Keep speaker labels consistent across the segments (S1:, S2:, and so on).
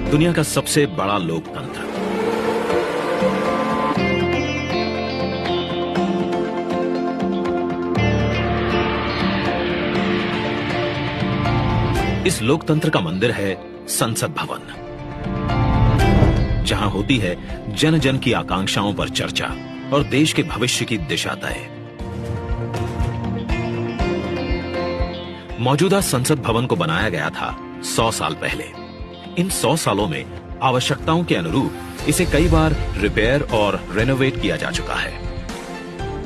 S1: दुनिया का सबसे बड़ा लोकतंत्र। इस लोकतंत्र का मंदिर है संसद भवन, जहां होती है जन जन की आकांक्षाओं पर चर्चा और देश के भविष्य की दिशा तय। मौजूदा संसद भवन को बनाया गया था 100 साल पहले। इन 100 सालों में आवश्यकताओं के अनुरूप इसे कई बार रिपेयर और रेनोवेट किया जा चुका है,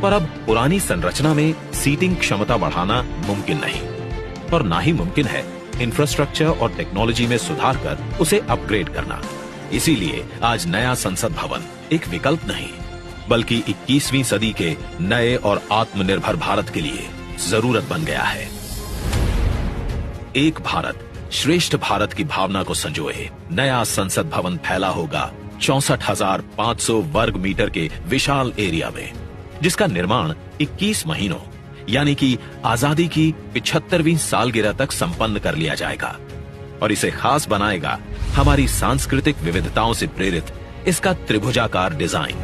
S1: पर अब पुरानी संरचना में सीटिंग क्षमता बढ़ाना मुमकिन नहीं, और ना ही मुमकिन है इंफ्रास्ट्रक्चर और टेक्नोलॉजी में सुधार कर उसे अपग्रेड करना। इसीलिए आज नया संसद भवन एक विकल्प नहीं, बल्कि 21वीं सदी के नए और आत्मनिर्भर भारत के लिए जरूरत बन गया है। एक भारत श्रेष्ठ भारत की भावना को संजोए नया संसद भवन फैला होगा 64,500 वर्ग मीटर के विशाल एरिया में, जिसका निर्माण 21 महीनों यानी कि आजादी की 75वीं सालगिरह तक संपन्न कर लिया जाएगा। और इसे खास बनाएगा हमारी सांस्कृतिक विविधताओं से प्रेरित इसका त्रिभुजाकार डिजाइन,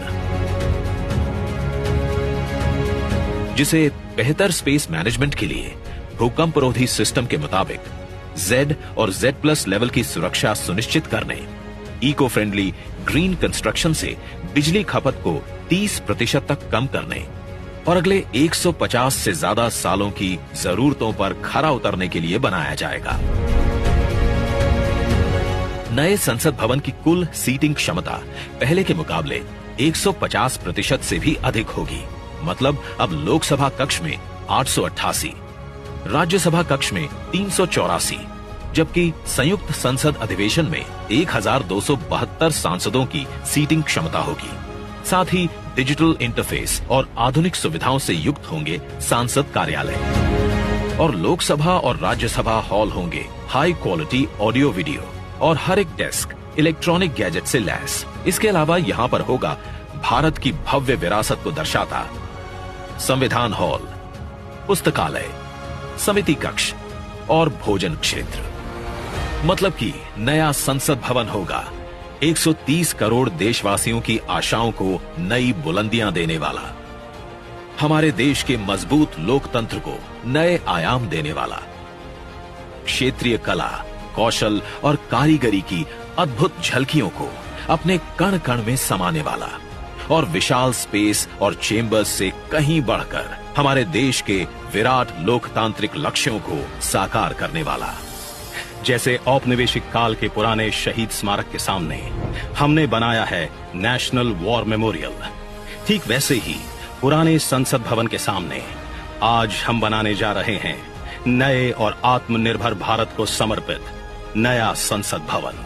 S1: जिसे बेहतर स्पेस मैनेजमेंट के लिए भूकंपरोधी सिस्टम के मुताबिक Z और Z+ लेवल की सुरक्षा सुनिश्चित करने, इको फ्रेंडली ग्रीन कंस्ट्रक्शन से बिजली खपत को 30% तक कम करने और अगले 150 से ज्यादा सालों की जरूरतों पर खरा उतरने के लिए बनाया जाएगा। नए संसद भवन की कुल सीटिंग क्षमता पहले के मुकाबले 150% से भी अधिक होगी। मतलब अब लोकसभा कक्ष में 888, राज्यसभा कक्ष में 384, जबकि संयुक्त संसद अधिवेशन में 1272 सांसदों की सीटिंग क्षमता होगी। साथ ही डिजिटल इंटरफेस और आधुनिक सुविधाओं से युक्त होंगे सांसद कार्यालय, और लोकसभा और राज्यसभा हॉल होंगे हाई क्वालिटी ऑडियो वीडियो और हर एक डेस्क इलेक्ट्रॉनिक गैजेट से लैस। इसके अलावा यहाँ पर होगा भारत की भव्य विरासत को दर्शाता संविधान हॉल, पुस्तकालय, समिति कक्ष और भोजन क्षेत्र। मतलब कि नया संसद भवन होगा 130 करोड़ देशवासियों की आशाओं को नई बुलंदियां देने वाला, हमारे देश के मजबूत लोकतंत्र को नए आयाम देने वाला, क्षेत्रीय कला, कौशल और कारीगरी की अद्भुत झलकियों को अपने कण कण में समाने वाला, और विशाल स्पेस और चेंबर्स से कहीं बढ़कर हमारे देश के विराट लोकतांत्रिक लक्ष्यों को साकार करने वाला।
S2: जैसे औपनिवेशिक काल के पुराने शहीद स्मारक के सामने हमने बनाया है नेशनल वॉर मेमोरियल, ठीक वैसे ही पुराने संसद भवन के सामने आज हम बनाने जा रहे हैं नए और आत्मनिर्भर भारत को समर्पित नया संसद भवन।